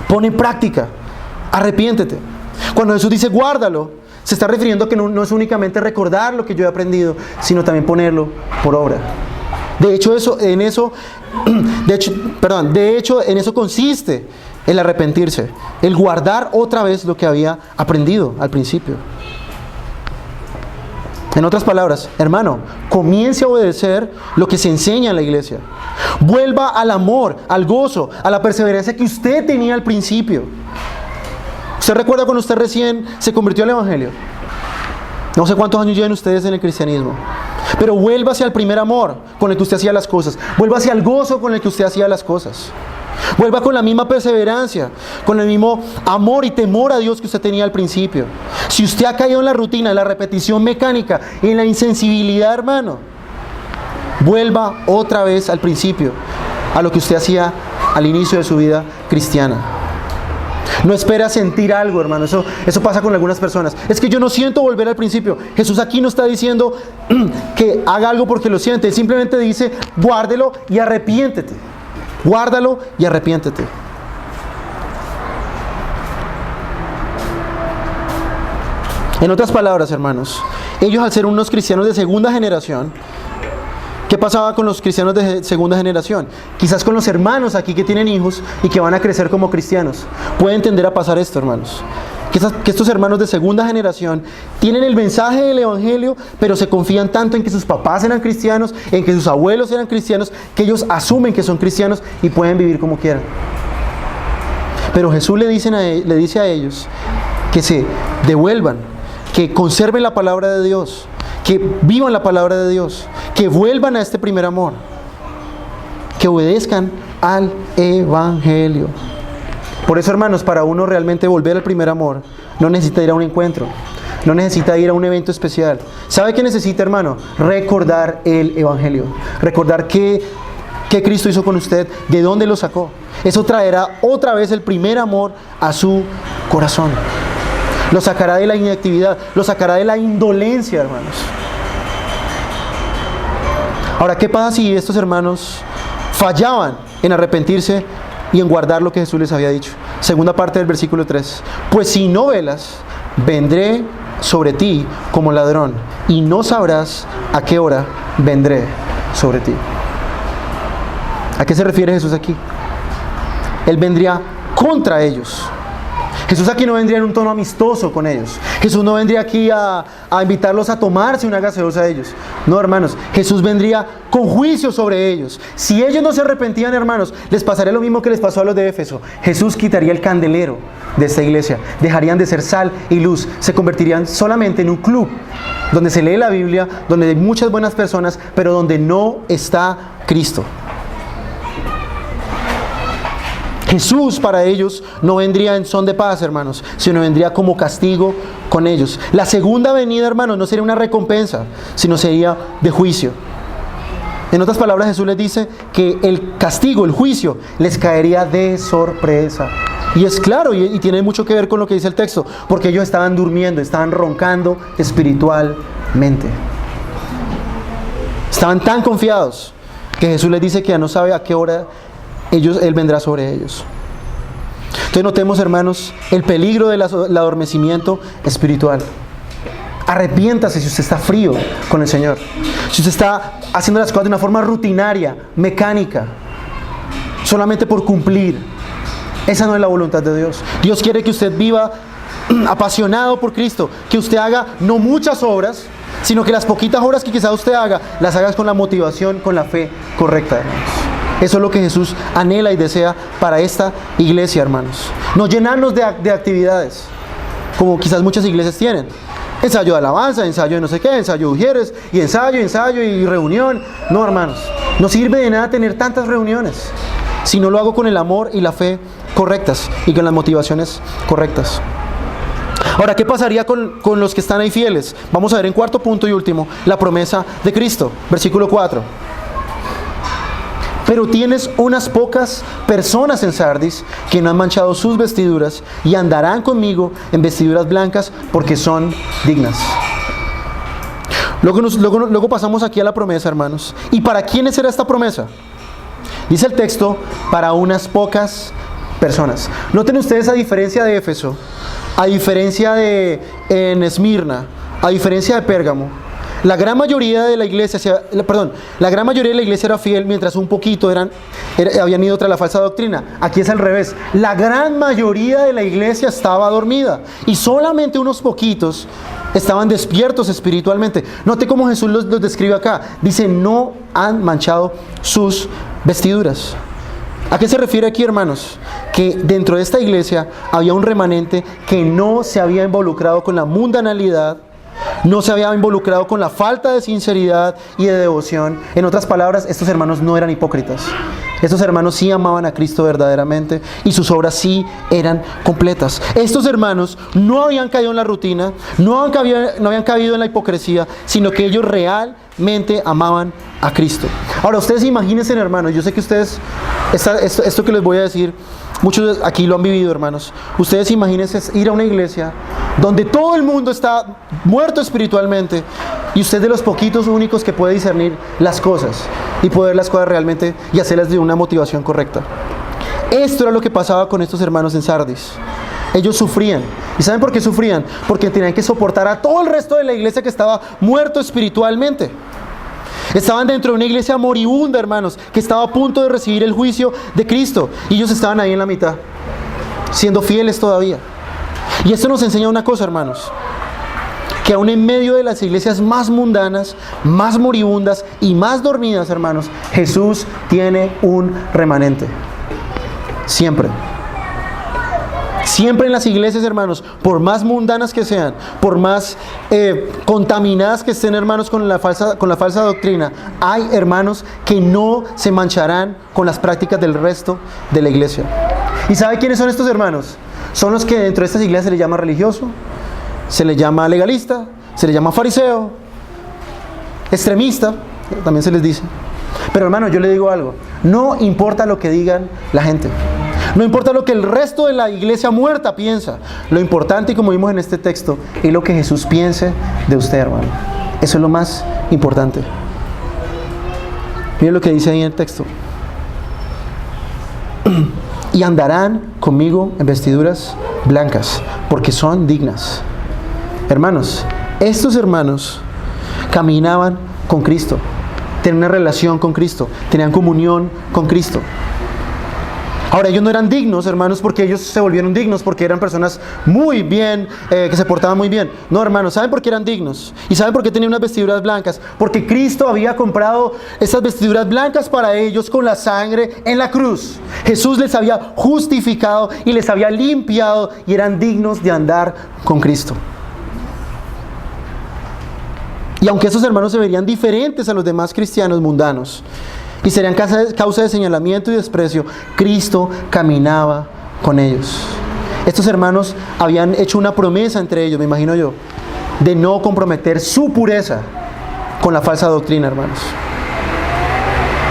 Speaker 1: pon en práctica, arrepiéntete. Cuando Jesús dice guárdalo, se está refiriendo a que no es únicamente recordar lo que yo he aprendido, sino también ponerlo por obra. De hecho, en eso consiste el arrepentirse, el guardar otra vez lo que había aprendido al principio. En otras palabras, hermano, comience a obedecer lo que se enseña en la iglesia. Vuelva al amor, al gozo, a la perseverancia que usted tenía al principio. ¿Usted recuerda cuando usted recién se convirtió al Evangelio? No sé cuántos años llevan ustedes en el cristianismo. Pero vuelva hacia el primer amor con el que usted hacía las cosas. Vuelva hacia el gozo con el que usted hacía las cosas. Vuelva con la misma perseverancia, con el mismo amor y temor a Dios que usted tenía al principio. Si usted ha caído en la rutina, en la repetición mecánica y en la insensibilidad, hermano, vuelva otra vez al principio, a lo que usted hacía al inicio de su vida cristiana. No espera sentir algo, hermano. Eso pasa con algunas personas. Es que yo no siento volver al principio. Jesús aquí no está diciendo que haga algo porque lo siente. Él simplemente dice, guárdelo y arrepiéntete. Guárdalo y arrepiéntete. En otras palabras, hermanos, ellos al ser unos cristianos de segunda generación, ¿qué pasaba con los cristianos de segunda generación? Quizás con los hermanos aquí que tienen hijos y que van a crecer como cristianos. Puede tender a pasar esto, hermanos. Que estos hermanos de segunda generación tienen el mensaje del Evangelio, pero se confían tanto en que sus papás eran cristianos, en que sus abuelos eran cristianos, que ellos asumen que son cristianos y pueden vivir como quieran. Pero Jesús le dice a ellos que se devuelvan, que conserven la palabra de Dios, que vivan la palabra de Dios, que vuelvan a este primer amor, que obedezcan al Evangelio. Por eso, hermanos, para uno realmente volver al primer amor, no necesita ir a un encuentro, no necesita ir a un evento especial. ¿Sabe qué necesita, hermano? Recordar el Evangelio, recordar qué Cristo hizo con usted, de dónde lo sacó. Eso traerá otra vez el primer amor a su corazón. Lo sacará de la inactividad, lo sacará de la indolencia, hermanos. Ahora, ¿qué pasa si estos hermanos fallaban en arrepentirse y en guardar lo que Jesús les había dicho? Segunda parte del versículo 3. Pues si no velas, vendré sobre ti como ladrón, y no sabrás a qué hora vendré sobre ti. ¿A qué se refiere Jesús aquí? Él vendría contra ellos. Jesús aquí no vendría en un tono amistoso con ellos. Jesús no vendría aquí a invitarlos a tomarse una gaseosa a ellos. No, hermanos, Jesús vendría con juicio sobre ellos. Si ellos no se arrepentían, hermanos, les pasaría lo mismo que les pasó a los de Éfeso. Jesús quitaría el candelero de esta iglesia. Dejarían de ser sal y luz. Se convertirían solamente en un club donde se lee la Biblia, donde hay muchas buenas personas, pero donde no está Cristo. Jesús para ellos no vendría en son de paz, hermanos, sino vendría como castigo con ellos. La segunda venida, hermanos, no sería una recompensa, sino sería de juicio. En otras palabras, Jesús les dice que el castigo, el juicio, les caería de sorpresa. Y es claro, y tiene mucho que ver con lo que dice el texto, porque ellos estaban durmiendo, estaban roncando espiritualmente. Estaban tan confiados que Jesús les dice que ya no sabe a qué hora Él vendrá sobre ellos. Entonces notemos, hermanos, el peligro del adormecimiento espiritual. Arrepiéntase si usted está frío con el Señor. Si usted está haciendo las cosas de una forma rutinaria, mecánica, solamente por cumplir. Esa no es la voluntad de Dios. Dios quiere que usted viva apasionado por Cristo, que usted haga no muchas obras, sino que las poquitas obras que quizás usted haga, las hagas con la motivación, con la fe correcta, hermanos. Eso es lo que Jesús anhela y desea para esta iglesia, hermanos. No llenarnos de actividades, como quizás muchas iglesias tienen. Ensayo de alabanza, ensayo de no sé qué, ensayo de ujieres, y ensayo y reunión. No, hermanos, no sirve de nada tener tantas reuniones si no lo hago con el amor y la fe correctas y con las motivaciones correctas. Ahora, ¿qué pasaría con los que están ahí fieles? Vamos a ver en cuarto punto y último, la promesa de Cristo, versículo 4. Pero tienes unas pocas personas en Sardis que no han manchado sus vestiduras y andarán conmigo en vestiduras blancas porque son dignas. Luego pasamos aquí a la promesa, hermanos. ¿Y para quiénes era esta promesa? Dice el texto, para unas pocas personas. Noten ustedes a diferencia de Éfeso, a diferencia de en Esmirna, a diferencia de Pérgamo, la gran mayoría de la iglesia era fiel, mientras un poquito habían ido tras la falsa doctrina. Aquí es al revés. La gran mayoría de la iglesia estaba dormida y solamente unos poquitos estaban despiertos espiritualmente. Note cómo Jesús los describe acá. Dice, no han manchado sus vestiduras. ¿A qué se refiere aquí, hermanos? Que dentro de esta iglesia había un remanente que no se había involucrado con la mundanalidad, no se había involucrado con la falta de sinceridad y de devoción. En otras palabras, estos hermanos no eran hipócritas. Estos hermanos sí amaban a Cristo verdaderamente y sus obras sí eran completas. Estos hermanos no habían caído en la rutina, no habían caído en la hipocresía, sino que ellos realmente amaban a Cristo. Ahora, ustedes imagínense, hermanos, yo sé que ustedes, esto que les voy a decir, muchos aquí lo han vivido, hermanos. Ustedes imagínense ir a una iglesia donde todo el mundo está muerto espiritualmente y usted de los poquitos únicos que puede discernir las cosas y poder las cosas realmente y hacerlas de una motivación correcta. Esto era lo que pasaba con estos hermanos en Sardis. Ellos sufrían. ¿Y saben por qué sufrían? Porque tenían que soportar a todo el resto de la iglesia que estaba muerto espiritualmente. Estaban dentro de una iglesia moribunda, hermanos, que estaba a punto de recibir el juicio de Cristo. Y ellos estaban ahí en la mitad, siendo fieles todavía. Y esto nos enseña una cosa, hermanos, que aún en medio de las iglesias más mundanas, más moribundas y más dormidas, hermanos, Jesús tiene un remanente. Siempre. Siempre en las iglesias, hermanos, por más mundanas que sean, por más contaminadas que estén, hermanos, con la falsa doctrina, hay hermanos que no se mancharán con las prácticas del resto de la iglesia. ¿Y sabe quiénes son estos hermanos? Son los que dentro de estas iglesias se les llama religioso, se les llama legalista, se les llama fariseo, extremista, también se les dice. Pero, hermano, yo le digo algo, no importa lo que digan la gente. No importa lo que el resto de la iglesia muerta piensa. Lo importante, y como vimos en este texto, es lo que Jesús piense de usted, hermano. Eso es lo más importante. Miren lo que dice ahí en el texto. Y andarán conmigo en vestiduras blancas, porque son dignas. Hermanos, estos hermanos caminaban con Cristo. Tenían una relación con Cristo. Tenían comunión con Cristo. Ahora, ellos no eran dignos, hermanos, porque ellos se volvieron dignos, porque eran personas muy bien, que se portaban muy bien. No, hermanos, ¿saben por qué eran dignos? ¿Y saben por qué tenían unas vestiduras blancas? Porque Cristo había comprado esas vestiduras blancas para ellos con la sangre en la cruz. Jesús les había justificado y les había limpiado y eran dignos de andar con Cristo. Y aunque esos hermanos se verían diferentes a los demás cristianos mundanos, y serían causa de señalamiento y desprecio, Cristo caminaba con ellos. Estos hermanos habían hecho una promesa entre ellos, me imagino yo, de no comprometer su pureza con la falsa doctrina, hermanos.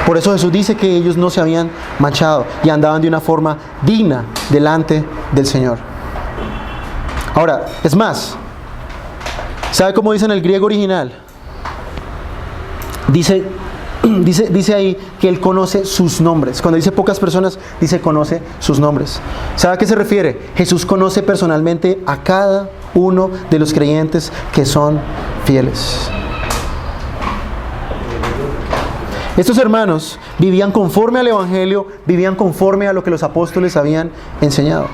Speaker 1: Por eso Jesús dice que ellos no se habían manchado y andaban de una forma digna delante del Señor. Ahora, es más, ¿sabe cómo dice en el griego original? Dice ahí que Él conoce sus nombres. Cuando dice pocas personas, dice conoce sus nombres. ¿Sabe a qué se refiere? Jesús conoce personalmente a cada uno de los creyentes que son fieles. Estos hermanos vivían conforme al Evangelio, vivían conforme a lo que los apóstoles habían enseñado.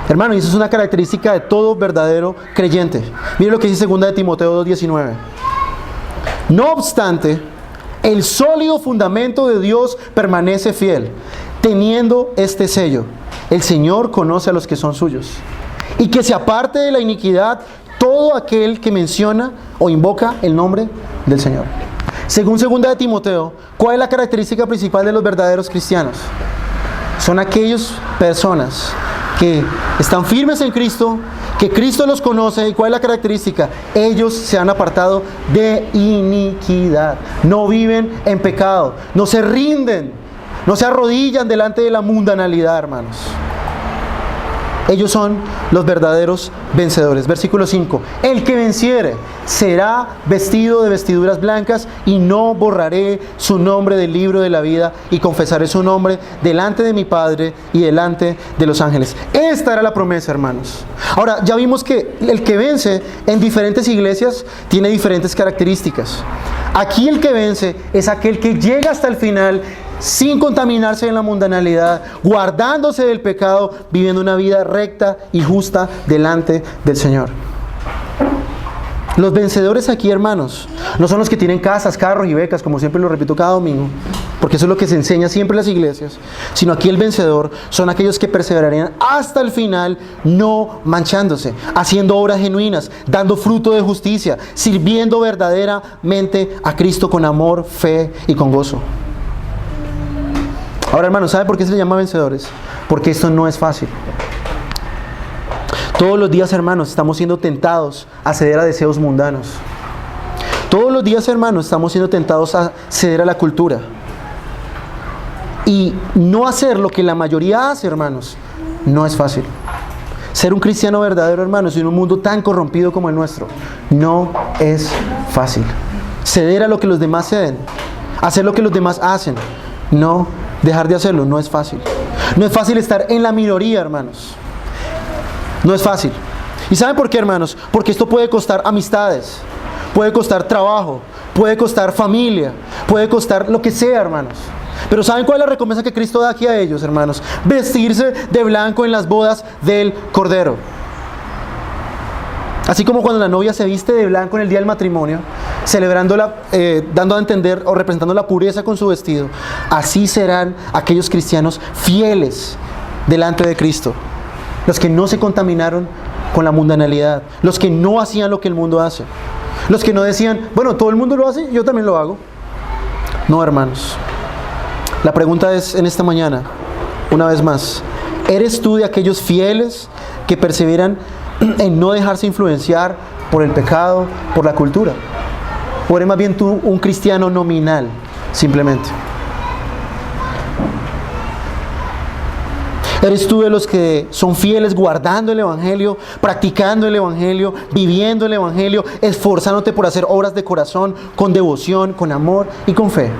Speaker 1: Hermano, y eso es una característica de todo verdadero creyente. Mire lo que dice 2 de Timoteo 2:19. No obstante, el sólido fundamento de Dios permanece fiel, teniendo este sello: el Señor conoce a los que son suyos. Y que se aparte de la iniquidad todo aquel que menciona o invoca el nombre del Señor. Según 2 de Timoteo, ¿cuál es la característica principal de los verdaderos cristianos? Son aquellas personas que están firmes en Cristo, que Cristo los conoce. ¿Y cuál es la característica? Ellos se han apartado de iniquidad, no viven en pecado, no se rinden, no se arrodillan delante de la mundanalidad, hermanos. Ellos son los verdaderos vencedores. Versículo 5. El que venciere será vestido de vestiduras blancas, y no borraré su nombre del libro de la vida, y confesaré su nombre delante de mi Padre y delante de los ángeles. Esta era la promesa, hermanos. Ahora, ya vimos que el que vence en diferentes iglesias tiene diferentes características. Aquí el que vence es aquel que llega hasta el final sin contaminarse en la mundanalidad, guardándose del pecado, viviendo una vida recta y justa delante del Señor. Los vencedores aquí, hermanos, no son los que tienen casas, carros y becas, como siempre lo repito cada domingo, porque eso es lo que se enseña siempre en las iglesias, sino aquí el vencedor son aquellos que perseverarían hasta el final, no manchándose, haciendo obras genuinas, dando fruto de justicia, sirviendo verdaderamente a Cristo con amor, fe y con gozo. Ahora, hermanos, ¿sabe por qué se les llama vencedores? Porque esto no es fácil. Todos los días, hermanos, estamos siendo tentados a ceder a deseos mundanos. Todos los días, hermanos, estamos siendo tentados a ceder a la cultura. Y no hacer lo que la mayoría hace, hermanos, no es fácil. Ser un cristiano verdadero, hermanos, en un mundo tan corrompido como el nuestro, no es fácil. Ceder a lo que los demás ceden, hacer lo que los demás hacen, no, dejar de hacerlo, no es fácil. No es fácil estar en la minoría, hermanos. No es fácil. ¿Y saben por qué, hermanos? Porque esto puede costar amistades, puede costar trabajo, puede costar familia, puede costar lo que sea, hermanos. Pero ¿saben cuál es la recompensa que Cristo da aquí a ellos, hermanos? Vestirse de blanco en las bodas del Cordero. Así como cuando la novia se viste de blanco en el día del matrimonio, dando a entender o representando la pureza con su vestido, así serán aquellos cristianos fieles delante de Cristo. Los que no se contaminaron con la mundanalidad, los que no hacían lo que el mundo hace, los que no decían, bueno, todo el mundo lo hace, yo también lo hago. No, hermanos. La pregunta es en esta mañana, una vez más, ¿eres tú de aquellos fieles que perseveran en no dejarse influenciar por el pecado, por la cultura? ¿O eres más bien tú un cristiano nominal, simplemente? ¿Eres tú de los que son fieles guardando el Evangelio, practicando el Evangelio, viviendo el Evangelio, esforzándote por hacer obras de corazón, con devoción, con amor y con fe?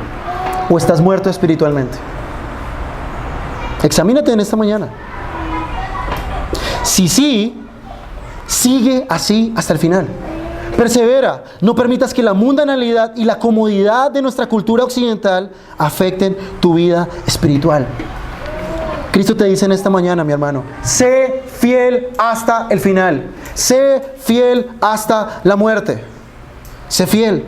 Speaker 1: ¿O estás muerto espiritualmente? Examínate en esta mañana. Si sí, sigue así hasta el final. Persevera. No permitas que la mundanalidad y la comodidad de nuestra cultura occidental afecten tu vida espiritual. Cristo te dice en esta mañana, mi hermano, sé fiel hasta el final. Sé fiel hasta la muerte. Sé fiel.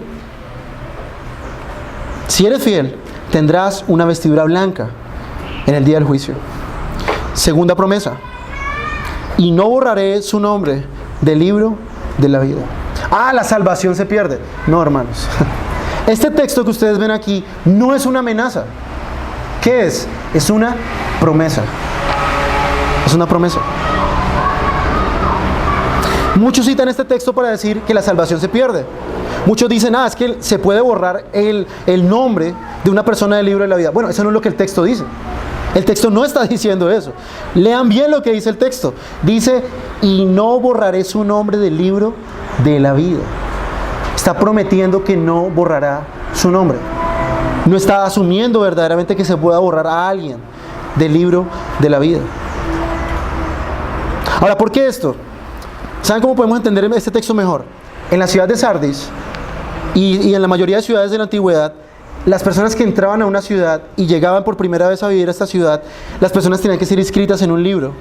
Speaker 1: Si eres fiel, tendrás una vestidura blanca en el día del juicio. Segunda promesa. Y no borraré su nombre del libro de la vida. Ah, la salvación se pierde. No, hermanos. Este texto que ustedes ven aquí no es una amenaza. ¿Qué es? Es una promesa. Es una promesa. Muchos citan este texto para decir que la salvación se pierde. Muchos dicen, es que se puede borrar el nombre de una persona del libro de la vida. Bueno, eso no es lo que el texto dice. El texto no está diciendo eso. Lean bien lo que dice el texto. Dice, y no borraré su nombre del libro de la vida. Está prometiendo que no borrará su nombre. No está asumiendo verdaderamente que se pueda borrar a alguien del libro de la vida. Ahora, ¿por qué esto? ¿Saben cómo podemos entender este texto mejor? En la ciudad de Sardis y en la mayoría de ciudades de la antigüedad, las personas que entraban a una ciudad y llegaban por primera vez a vivir a esta ciudad, las personas tenían que ser inscritas en un libro,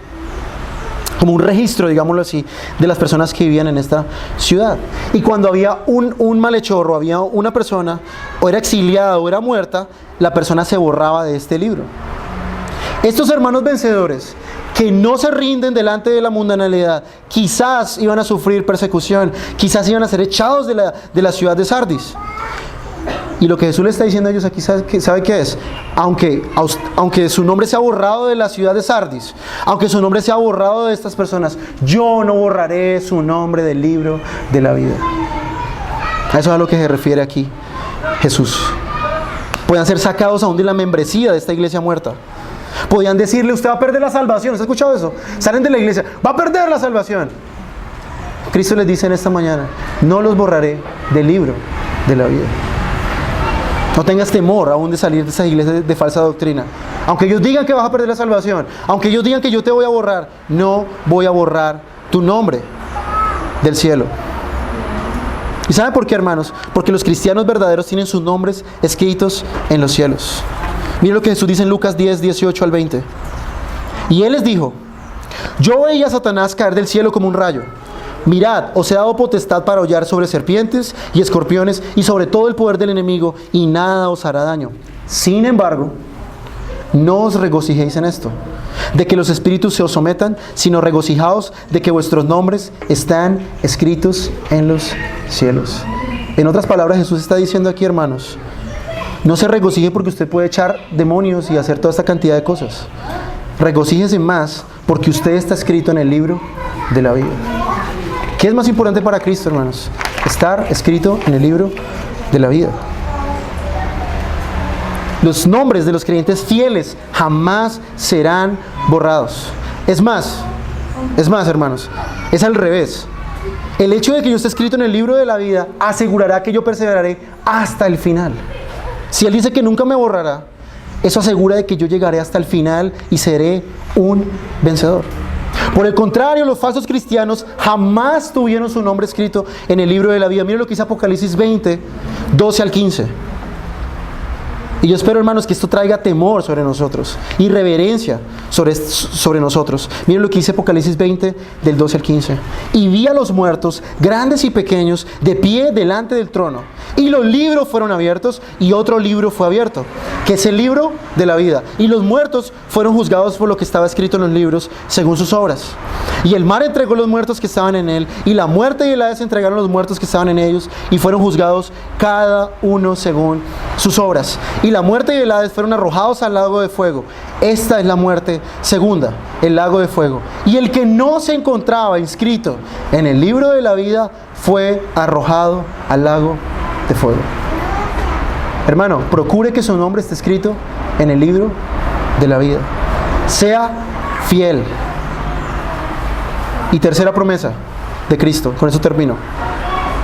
Speaker 1: como un registro, digámoslo así, de las personas que vivían en esta ciudad. Y cuando había un malhechor o había una persona, o era exiliada o era muerta, la persona se borraba de este libro. Estos hermanos vencedores, que no se rinden delante de la mundanalidad, quizás iban a sufrir persecución, quizás iban a ser echados de la ciudad de Sardis. Y lo que Jesús le está diciendo a ellos aquí, ¿sabe qué es? Aunque su nombre sea borrado de la ciudad de Sardis, aunque su nombre sea borrado de estas personas, yo no borraré su nombre del libro de la vida. A eso es a lo que se refiere aquí Jesús. Puedan ser sacados aún de la membresía de esta iglesia muerta. Podían decirle, usted va a perder la salvación. ¿Usted ha escuchado eso? Salen de la iglesia, va a perder la salvación. Cristo les dice en esta mañana, no los borraré del libro de la vida. No tengas temor aún de salir de esas iglesias de falsa doctrina. Aunque ellos digan que vas a perder la salvación, aunque ellos digan que yo te voy a borrar, no voy a borrar tu nombre del cielo. ¿Y saben por qué, hermanos? Porque los cristianos verdaderos tienen sus nombres escritos en los cielos. Miren lo que Jesús dice en Lucas 10, 18 al 20. Y Él les dijo, yo veía a Satanás caer del cielo como un rayo. Mirad, os he dado potestad para hollar sobre serpientes y escorpiones y sobre todo el poder del enemigo, y nada os hará daño. Sin embargo, no os regocijéis en esto, de que los espíritus se os sometan, sino regocijaos de que vuestros nombres están escritos en los cielos. En otras palabras, Jesús está diciendo aquí, hermanos, No se regocije porque usted puede echar demonios y hacer toda esta cantidad de cosas. Regocíjese más porque usted está escrito en el libro de la vida. ¿Qué es más importante para Cristo, hermanos? Estar escrito en el libro de la vida. Los nombres de los creyentes fieles jamás serán borrados. Es más, hermanos, es al revés. El hecho de que yo esté escrito en el libro de la vida asegurará que yo perseveraré hasta el final. Si Él dice que nunca me borrará, eso asegura de que yo llegaré hasta el final y seré un vencedor. Por el contrario, los falsos cristianos jamás tuvieron su nombre escrito en el libro de la vida. Miren lo que dice Apocalipsis 20, 12 al 15. Y yo espero, hermanos, que esto traiga temor sobre nosotros y reverencia sobre nosotros. Miren lo que dice Apocalipsis 20, del 12 al 15. Y vi a los muertos, grandes y pequeños, de pie delante del trono. Y los libros fueron abiertos, y otro libro fue abierto, que es el libro de la vida. Y los muertos fueron juzgados por lo que estaba escrito en los libros, según sus obras. Y el mar entregó los muertos que estaban en él, y la muerte y el Hades entregaron los muertos que estaban en ellos, y fueron juzgados cada uno según sus obras. Y la muerte y el Hades fueron arrojados al lago de fuego. Esta es la muerte segunda, el lago de fuego. Y el que no se encontraba inscrito en el libro de la vida fue arrojado al lago de fuego. Hermano, procure que su nombre esté escrito en el libro de la vida. Sea fiel. Y tercera promesa de Cristo, con eso termino.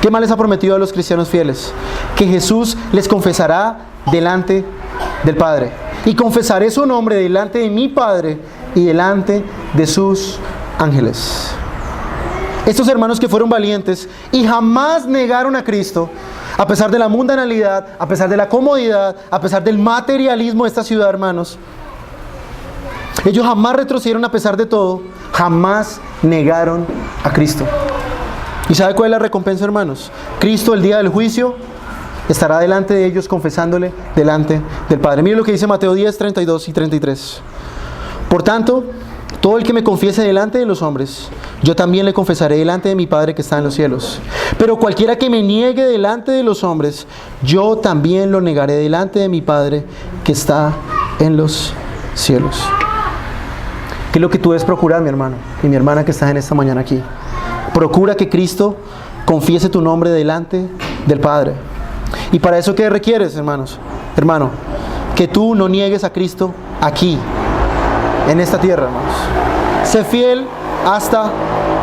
Speaker 1: ¿Qué más les ha prometido a los cristianos fieles? Que Jesús les confesará delante del Padre. Y confesaré su nombre delante de mi Padre y delante de sus ángeles. Estos hermanos que fueron valientes y jamás negaron a Cristo, a pesar de la mundanalidad, a pesar de la comodidad, a pesar del materialismo de esta ciudad, hermanos, ellos jamás retrocedieron a pesar de todo, jamás negaron a Cristo. ¿Y sabe cuál es la recompensa, hermanos? Cristo, el día del juicio, estará delante de ellos confesándole delante del Padre. Miren lo que dice Mateo 10, 32 y 33. Por tanto, todo el que me confiese delante de los hombres, yo también le confesaré delante de mi Padre que está en los cielos. Pero cualquiera que me niegue delante de los hombres, yo también lo negaré delante de mi Padre que está en los cielos. ¿Qué es lo que tú debes procurar, mi hermano y mi hermana que estás en esta mañana aquí? Procura que Cristo confiese tu nombre delante del Padre. ¿Y para eso qué requieres, hermanos? Hermano, que tú no niegues a Cristo aquí, en esta tierra, hermanos. Sé fiel hasta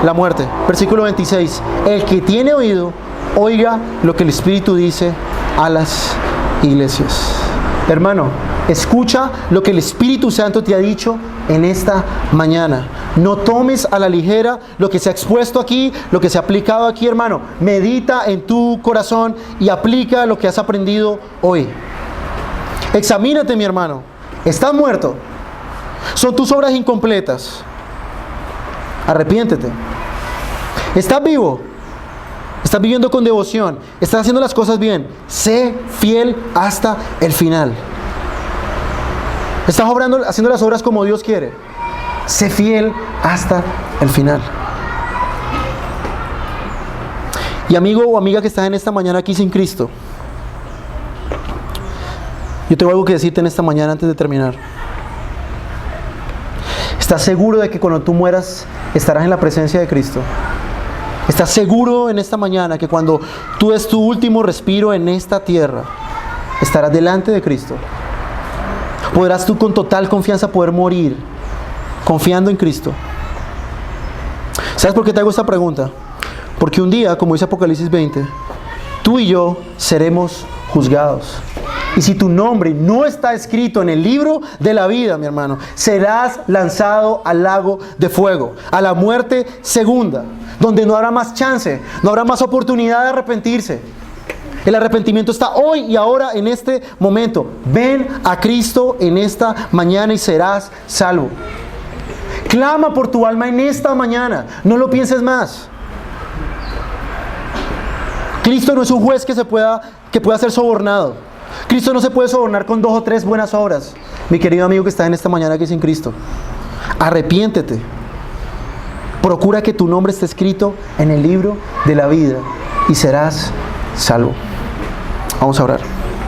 Speaker 1: la muerte. Versículo 26. El que tiene oído, oiga lo que el Espíritu dice a las iglesias. Hermano, escucha lo que el Espíritu Santo te ha dicho en esta mañana. No tomes a la ligera lo que se ha expuesto aquí, lo que se ha aplicado aquí, hermano. Medita en tu corazón y aplica lo que has aprendido hoy. Examínate, mi hermano. ¿Estás muerto? ¿Son tus obras incompletas? Arrepiéntete. ¿Estás vivo? ¿Estás viviendo con devoción? ¿Estás haciendo las cosas bien? Sé fiel hasta el final. ¿Estás haciendo las obras como Dios quiere? Sé fiel hasta el final. Y amigo o amiga que estás en esta mañana aquí sin Cristo, yo tengo algo que decirte en esta mañana antes de terminar. ¿Estás seguro de que cuando tú mueras estarás en la presencia de Cristo? ¿Estás seguro en esta mañana que cuando tú des tu último respiro en esta tierra, estarás delante de Cristo? ¿Podrás tú con total confianza poder morir confiando en Cristo? ¿Sabes por qué te hago esta pregunta? Porque un día, como dice Apocalipsis 20, tú y yo seremos juzgados. Y si tu nombre no está escrito en el libro de la vida, mi hermano, serás lanzado al lago de fuego, a la muerte segunda, donde no habrá más chance, no habrá más oportunidad de arrepentirse. El arrepentimiento está hoy y ahora en este momento. Ven a Cristo en esta mañana y serás salvo. Clama por tu alma en esta mañana. No lo pienses más. Cristo no es un juez que pueda ser sobornado. Cristo no se puede sobornar con 2 o 3 buenas obras. Mi querido amigo que está en esta mañana aquí sin Cristo, arrepiéntete. Procura que tu nombre esté escrito en el libro de la vida y serás salvo. Vamos a orar.